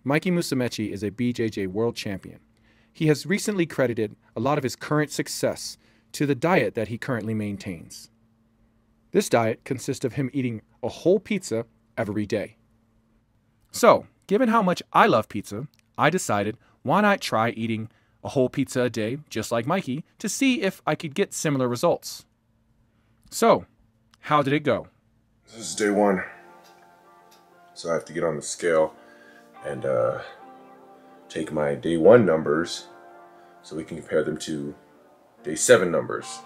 Mikey Musameci is a BJJ world champion. He has recently credited a lot of his current success to the diet that he currently maintains. This diet consists of him eating a whole pizza every day. So, given how much I love pizza, I decided why not try eating a whole pizza a day, just like Mikey, to see if I could get similar results. So, how did it go? This is day one, so I have to get on the scale and take my day one numbers so we can compare them to day 7 numbers.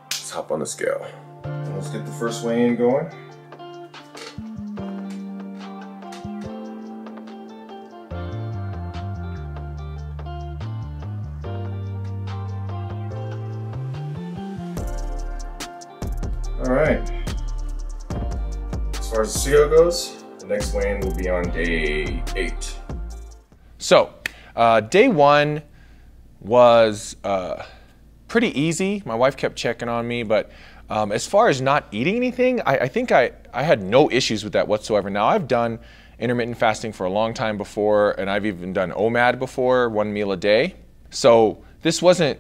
Let's hop on the scale. And let's get the first weigh-in going. All right. As far as the scale goes, the next weigh-in will be on day 8. So, day 1 was pretty easy. My wife kept checking on me, but as far as not eating anything, I think I had no issues with that whatsoever. Now, I've done intermittent fasting for a long time before, and I've even done OMAD before, 1 meal a day. So it wasn't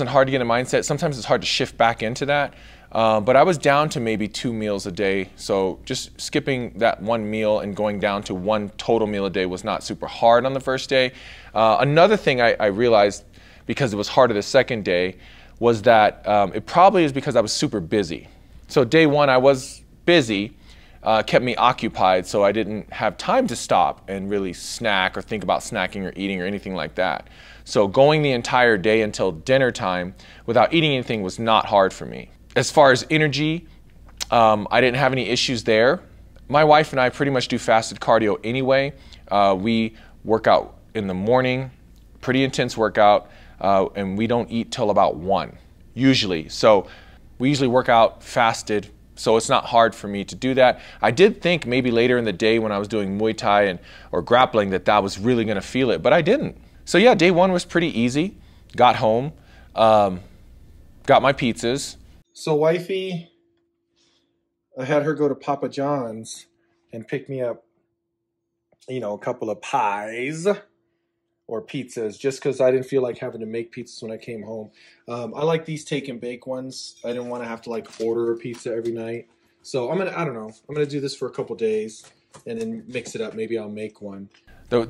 hard to get a mindset. Sometimes it's hard to shift back into that. But I was down to maybe 2 meals a day. So just skipping that 1 meal and going down to 1 total meal a day was not super hard on the first day. Another thing I realized, because it was harder the second day, was that it probably is because I was super busy. So day 1 I was busy, kept me occupied, so I didn't have time to stop and really snack or think about snacking or eating or anything like that. So going the entire day until dinner time without eating anything was not hard for me. As far as energy, I didn't have any issues there. My wife and I pretty much do fasted cardio anyway. We work out in the morning, pretty intense workout, and we don't eat till about 1, usually. So we usually work out fasted, so it's not hard for me to do that. I did think maybe later in the day when I was doing Muay Thai or grappling that I was really gonna feel it, but I didn't. So yeah, day 1 was pretty easy. Got home, got my pizzas. So wifey, I had her go to Papa John's and pick me up, a couple of pies or pizzas, just because I didn't feel like having to make pizzas when I came home. I like these take and bake ones. I didn't want to have to order a pizza every night. So I don't know. I'm gonna do this for a couple days and then mix it up. Maybe I'll make one.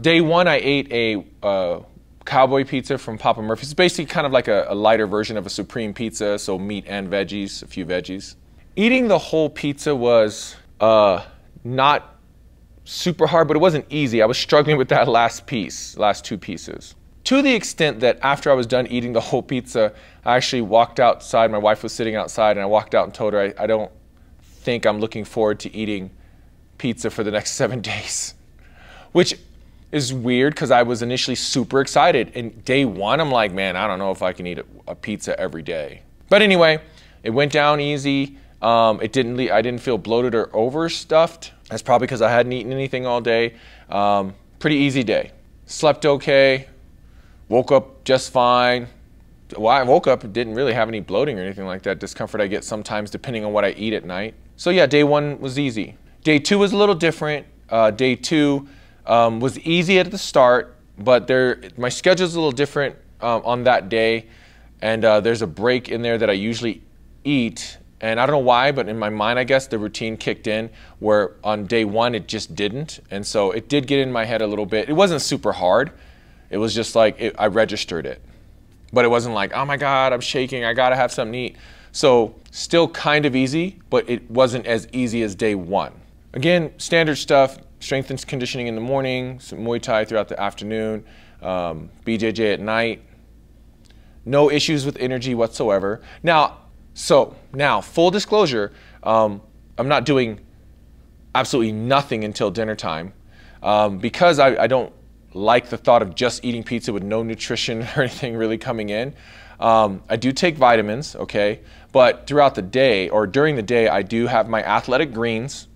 Day 1 I ate a cowboy pizza from Papa Murphy's. It's basically kind of like a lighter version of a supreme pizza, so meat and veggies, a few veggies. Eating the whole pizza was not super hard, but it wasn't easy. I was struggling with that last 2 pieces. To the extent that after I was done eating the whole pizza, I actually walked outside. My wife was sitting outside, and I walked out and told her I don't think I'm looking forward to eating pizza for the next 7 days, which is weird because I was initially super excited. And day 1, I'm like, man, I don't know if I can eat a pizza every day. But anyway, it went down easy. I didn't feel bloated or overstuffed. That's probably because I hadn't eaten anything all day. Pretty easy day. Slept okay. Woke up just fine. Well, I woke up and didn't really have any bloating or anything like that. Discomfort I get sometimes depending on what I eat at night. So yeah, day 1 was easy. Day 2 was a little different. Day 2 was easy at the start, but my schedule's a little different on that day, and there's a break in there that I usually eat, and I don't know why, but in my mind, I guess the routine kicked in where on day 1 it just didn't, and so it did get in my head a little bit. It wasn't super hard. It was just like I registered it, but it wasn't like, oh my God, I'm shaking, I gotta have something to eat. So still kind of easy, but it wasn't as easy as day 1. Again, standard stuff. Strength and conditioning in the morning, some Muay Thai throughout the afternoon, BJJ at night. No issues with energy whatsoever. Now, full disclosure, I'm not doing absolutely nothing until dinner time because I don't like the thought of just eating pizza with no nutrition or anything really coming in. I do take vitamins, okay? But throughout the day or during the day, I do have my athletic greens.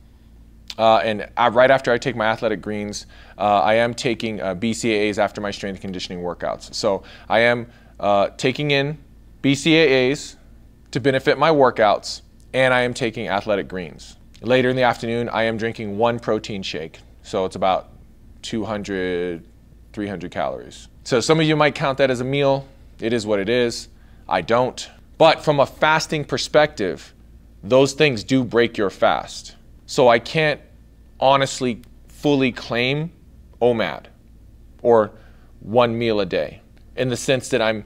Right after I take my athletic greens, I am taking BCAAs after my strength and conditioning workouts. So I am taking in BCAAs to benefit my workouts, and I am taking athletic greens. Later in the afternoon, I am drinking 1 protein shake. So it's about 200, 300 calories. So some of you might count that as a meal. It is what it is. I don't. But from a fasting perspective, those things do break your fast. So I can't honestly fully claim OMAD or one meal a day in the sense that I'm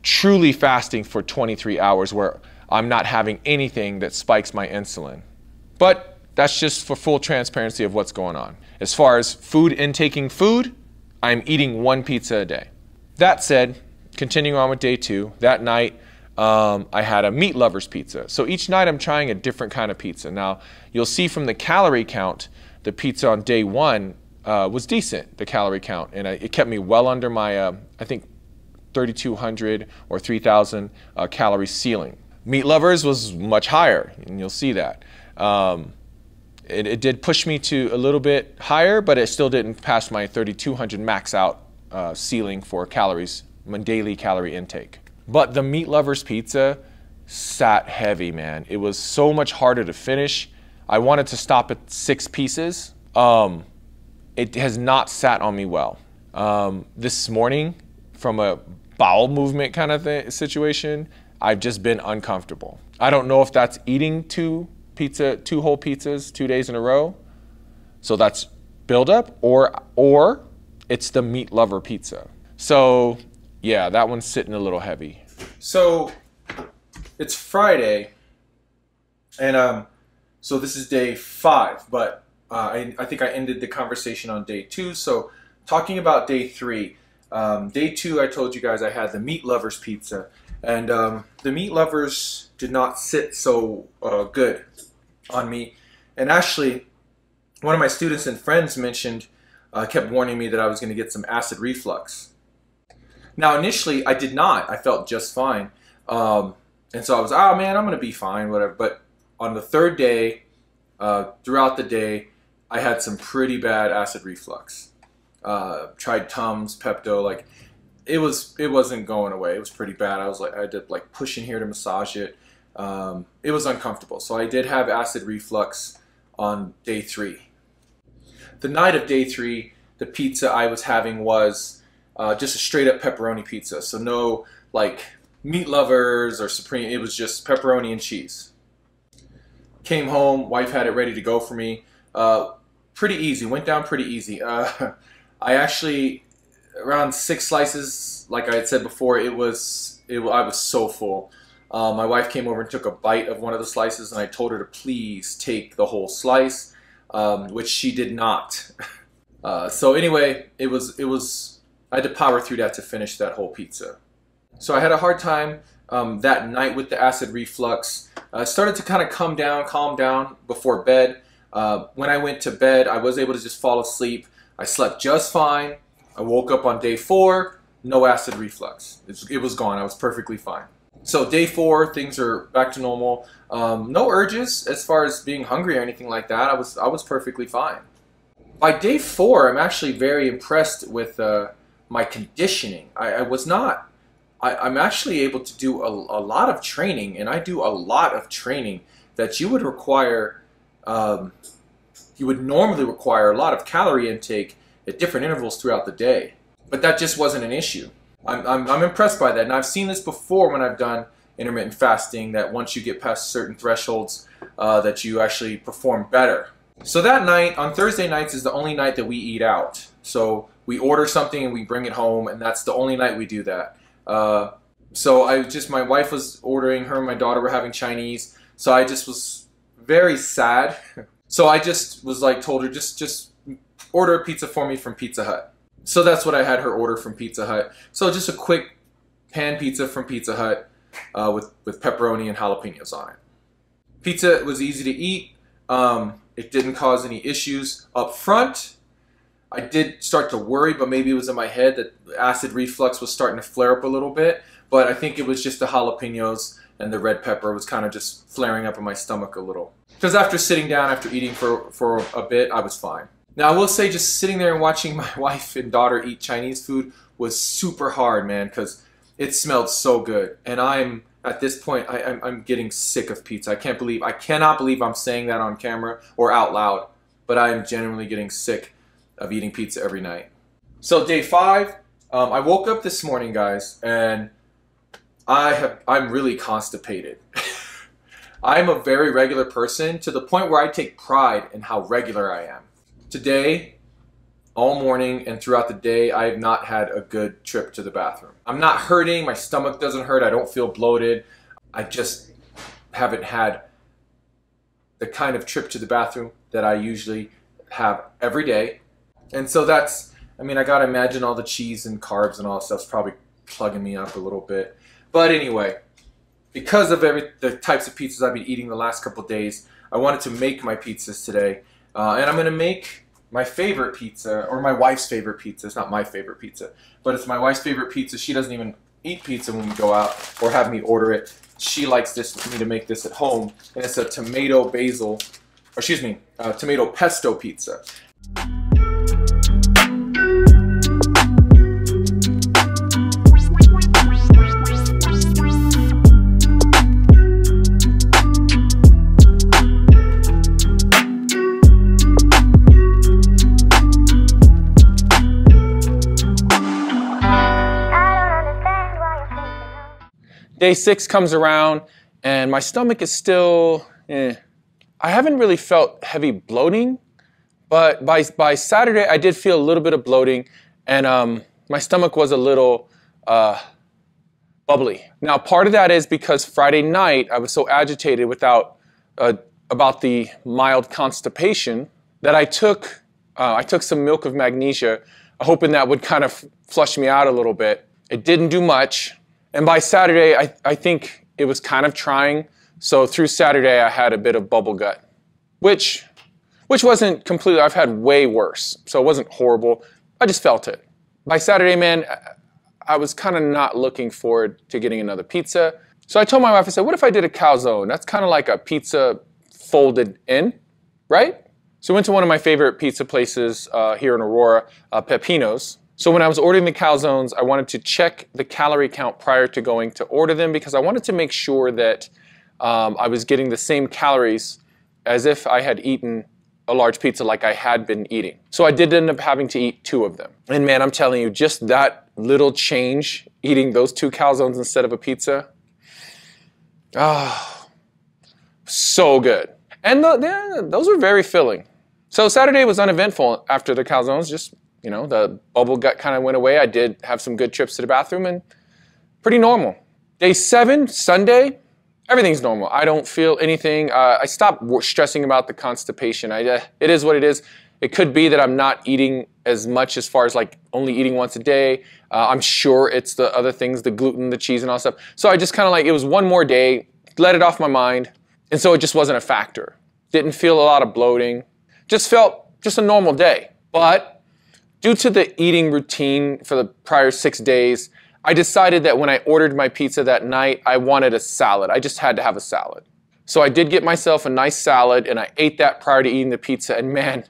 truly fasting for 23 hours where I'm not having anything that spikes my insulin. But that's just for full transparency of what's going on. As far as intaking food, I'm eating 1 pizza a day. That said, continuing on with day 2, that night I had a meat lover's pizza. So each night I'm trying a different kind of pizza. Now, you'll see from the calorie count, the pizza on day 1 was decent, the calorie count. And it kept me well under my, I think, 3,200 or 3,000 calorie ceiling. Meat lovers was much higher, and you'll see that. It did push me to a little bit higher, but it still didn't pass my 3,200 max out ceiling for calories, my daily calorie intake. But the meat lover's pizza sat heavy, man. It was so much harder to finish. I wanted to stop at 6 pieces. It has not sat on me well. This morning, from a bowel movement kind of situation, I've just been uncomfortable. I don't know if that's eating 2 whole pizzas 2 days in a row, so that's buildup, or it's the meat lover pizza. So yeah, that one's sitting a little heavy. So it's Friday, and so this is day 5, but I think I ended the conversation on day 2. So talking about day 3, day 2, I told you guys I had the meat lovers pizza, and the meat lovers did not sit so good on me. And actually, one of my students and friends mentioned, kept warning me that I was going to get some acid reflux. Now, initially, I did not. I felt just fine. And so I was, oh man, I'm going to be fine, whatever. But on the 3rd day, throughout the day, I had some pretty bad acid reflux. Tried Tums, Pepto, like it wasn't going away. It was pretty bad. I did like pushing here to massage it. It was uncomfortable. So I did have acid reflux on day 3. The night of day 3, the pizza I was having was just a straight up pepperoni pizza. So no like meat lovers or supreme. It was just pepperoni and cheese. Came home, wife had it ready to go for me. Pretty easy, went down pretty easy. I actually, around 6 slices, like I had said before, I was so full. My wife came over and took a bite of one of the slices, and I told her to please take the whole slice, which she did not. So anyway, I had to power through that to finish that whole pizza. So I had a hard time that night with the acid reflux. Started to kind of calm down before bed. When I went to bed, I was able to just fall asleep. I slept just fine. I woke up on day 4, no acid reflux. It was gone. I was perfectly fine. So day 4, things are back to normal. No urges as far as being hungry or anything like that. I was perfectly fine. By day 4, I'm actually very impressed with my conditioning. I'm actually able to do a lot of training, and I do a lot of training that you would require. You would normally require a lot of calorie intake at different intervals throughout the day, but that just wasn't an issue. I'm impressed by that, and I've seen this before when I've done intermittent fasting, that once you get past certain thresholds, that you actually perform better. So that night, on Thursday nights, is the only night that we eat out. So we order something and we bring it home, and that's the only night we do that. So my wife was ordering, her and my daughter were having Chinese, so I just was very sad. So I just was like, told her, just order a pizza for me from Pizza Hut. So that's what I had her order from Pizza Hut. So just a quick pan pizza from Pizza Hut with pepperoni and jalapenos on it. Pizza was easy to eat. It didn't cause any issues up front. I did start to worry, but maybe it was in my head that acid reflux was starting to flare up a little bit. But I think it was just the jalapenos and the red pepper was kind of just flaring up in my stomach a little. Because after sitting down, after eating for a bit, I was fine. Now, I will say just sitting there and watching my wife and daughter eat Chinese food was super hard, man, because it smelled so good. And at this point, I'm getting sick of pizza. I cannot believe I'm saying that on camera or out loud, but I am genuinely getting sick of eating pizza every night. So day 5, I woke up this morning, guys, and I'm really constipated. I'm a very regular person to the point where I take pride in how regular I am. Today, all morning and throughout the day, I have not had a good trip to the bathroom. I'm not hurting, my stomach doesn't hurt, I don't feel bloated. I just haven't had the kind of trip to the bathroom that I usually have every day. And so that's, I mean, I gotta imagine all the cheese and carbs and all that stuff's probably plugging me up a little bit. But anyway, because of the types of pizzas I've been eating the last couple days, I wanted to make my pizzas today. And I'm gonna make my favorite pizza, or my wife's favorite pizza. It's not my favorite pizza, but it's my wife's favorite pizza. She doesn't even eat pizza when we go out or have me order it. She likes me to make this at home, and it's a tomato pesto pizza. Day 6 comes around and my stomach is still, I haven't really felt heavy bloating, but by Saturday I did feel a little bit of bloating, and my stomach was a little bubbly. Now part of that is because Friday night I was so agitated about the mild constipation that I took some milk of magnesia, hoping that would kind of flush me out a little bit. It didn't do much. And by Saturday, I think it was kind of trying. So through Saturday, I had a bit of bubble gut, which wasn't completely, I've had way worse. So it wasn't horrible. I just felt it. By Saturday, man, I was kind of not looking forward to getting another pizza. So I told my wife, I said, what if I did a calzone? That's kind of like a pizza folded in, right? So I went to one of my favorite pizza places here in Aurora, Peppino's. So when I was ordering the calzones, I wanted to check the calorie count prior to going to order them, because I wanted to make sure that I was getting the same calories as if I had eaten a large pizza like I had been eating. So I did end up having to eat 2 of them. And man, I'm telling you, just that little change, eating those 2 calzones instead of a pizza, so good. And those were very filling. So Saturday was uneventful after the calzones, just, you know, the bubble gut kind of went away. I did have some good trips to the bathroom and pretty normal. Day 7, Sunday, everything's normal. I don't feel anything. I stopped stressing about the constipation. It is what it is. It could be that I'm not eating as much, as far as like only eating once a day. I'm sure it's the other things, the gluten, the cheese and all that stuff. So I just kind of like, it was one more day, let it off my mind. And so it just wasn't a factor. Didn't feel a lot of bloating. Just felt just a normal day. But due to the eating routine for the prior 6 days, I decided that when I ordered my pizza that night, I wanted a salad. I just had to have a salad. So I did get myself a nice salad, and I ate that prior to eating the pizza. And man,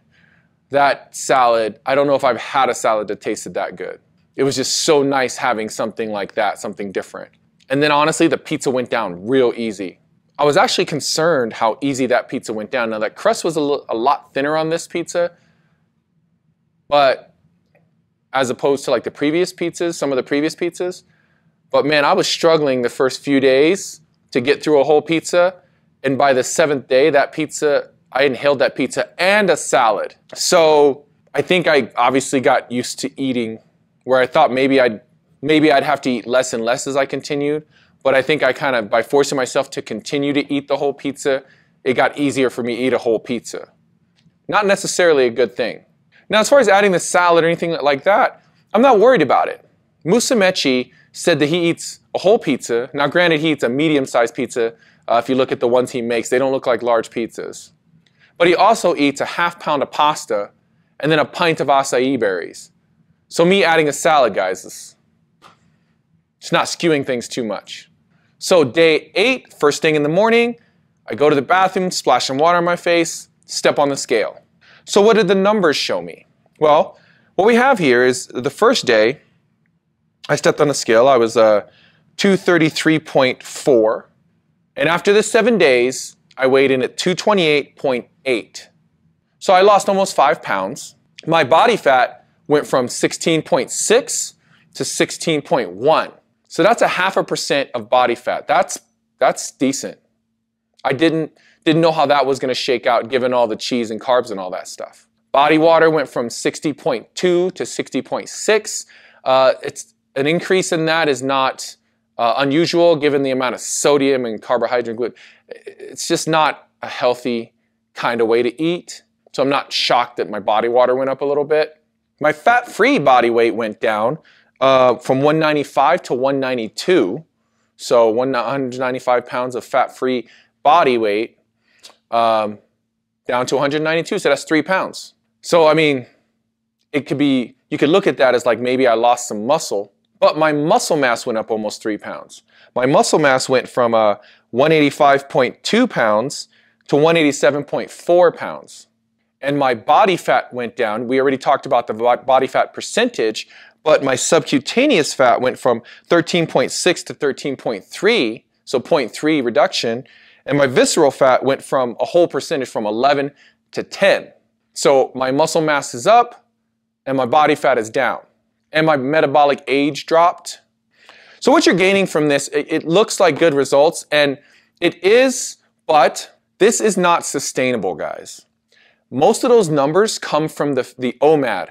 that salad, I don't know if I've had a salad that tasted that good. It was just so nice having something like that, something different. And then honestly, the pizza went down real easy. I was actually concerned how easy that pizza went down. Now that crust was a lot thinner on this pizza, but as opposed to like the previous pizzas, some of the previous pizzas. But man, I was struggling the first few days to get through a whole pizza. And by the 7th day, that pizza, I inhaled that pizza and a salad. So I think I obviously got used to eating, where I thought maybe I'd have to eat less and less as I continued. But I think I kind of, by forcing myself to continue to eat the whole pizza, it got easier for me to eat a whole pizza. Not necessarily a good thing. Now, as far as adding the salad or anything like that, I'm not worried about it. Musameci said that he eats a whole pizza. Now, granted, he eats a medium-sized pizza. If you look at the ones he makes, they don't look like large pizzas. But he also eats a ½ pound of pasta and then a pint of acai berries. So me adding a salad, guys, it's not skewing things too much. So day 8, first thing in the morning, I go to the bathroom, splash some water on my face, step on the scale. So what did the numbers show me? Well, what we have here is the first day, I stepped on the scale, I was 233.4. And after the 7 days, I weighed in at 228.8. So I lost almost 5 pounds. My body fat went from 16.6 to 16.1. So that's a 0.5% of body fat. That's decent. I didn't know how that was going to shake out given all the cheese and carbs and all that stuff. Body water went from 60.2 to 60.6. It's an increase in that is not unusual given the amount of sodium and carbohydrate and gluten. It's just not a healthy kind of way to eat. So I'm not shocked that my body water went up a little bit. My fat-free body weight went down from 195 to 192. So 195 pounds of fat-free body weight down to 192. So that's 3 pounds. So, I mean, it could be, you could look at that as like maybe I lost some muscle, but my muscle mass went up almost 3 pounds. My muscle mass went from 185.2 pounds to 187.4 pounds. And my body fat went down. We already talked about the body fat percentage, but my subcutaneous fat went from 13.6 to 13.3, so 0.3 reduction. And my visceral fat went from a whole percentage from 11 to 10. So my muscle mass is up and my body fat is down. And my metabolic age dropped. So what you're gaining from this, it looks like good results, and it is, but this is not sustainable, guys. Most of those numbers come from the OMAD,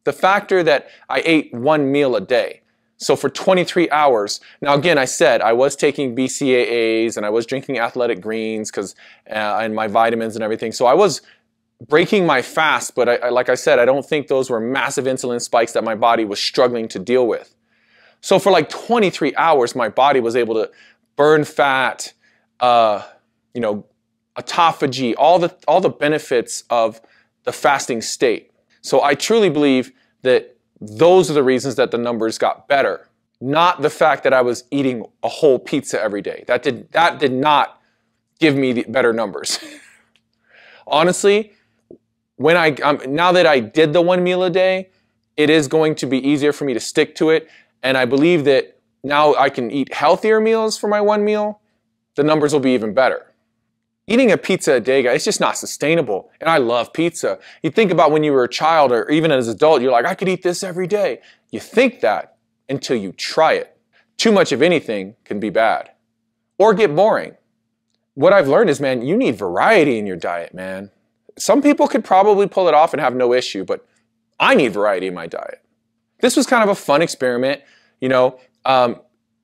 the factor that I ate 1 meal a day. So for 23 hours, now again, I said I was taking BCAAs and I was drinking athletic greens and my vitamins and everything. So I was breaking my fast, but like I said, I don't think those were massive insulin spikes that my body was struggling to deal with. So for like 23 hours, my body was able to burn fat, autophagy, all the benefits of the fasting state. So I truly believe that those are the reasons that the numbers got better, not the fact that I was eating a whole pizza every day. That did not give me the better numbers. Honestly, now that I did the 1 meal a day, it is going to be easier for me to stick to it. And I believe that now I can eat healthier meals for my 1 meal. The numbers will be even better. Eating a pizza a day, guys, it's just not sustainable. And I love pizza. You think about when you were a child or even as an adult, you're like, I could eat this every day. You think that until you try it. Too much of anything can be bad or get boring. What I've learned is, man, you need variety in your diet, man. Some people could probably pull it off and have no issue, but I need variety in my diet. This was kind of a fun experiment,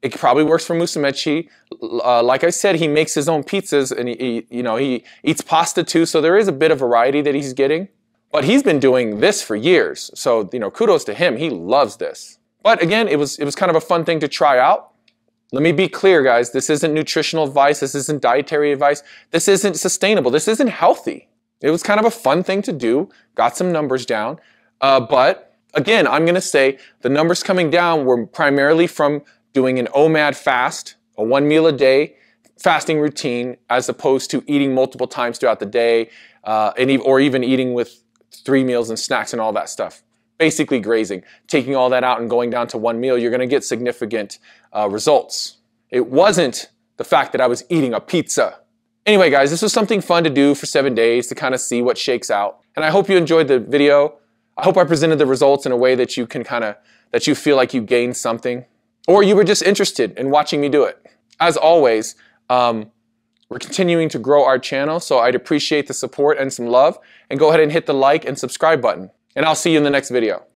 It probably works for Musameci. Like I said, he makes his own pizzas and he eats pasta too. So there is a bit of variety that he's getting. But he's been doing this for years. So, kudos to him. He loves this. But again, it was kind of a fun thing to try out. Let me be clear, guys. This isn't nutritional advice. This isn't dietary advice. This isn't sustainable. This isn't healthy. It was kind of a fun thing to do. Got some numbers down. But again, I'm going to say the numbers coming down were primarily from doing an OMAD fast, a 1 meal a day fasting routine, as opposed to eating multiple times throughout the day, or even eating with 3 meals and snacks and all that stuff. Basically grazing. Taking all that out and going down to 1 meal, you're going to get significant results. It wasn't the fact that I was eating a pizza. Anyway, guys, this was something fun to do for 7 days to kind of see what shakes out. And I hope you enjoyed the video. I hope I presented the results in a way that you can that you feel like you gained something, or you were just interested in watching me do it. As always, we're continuing to grow our channel, so I'd appreciate the support and some love. And go ahead and hit the like and subscribe button. And I'll see you in the next video.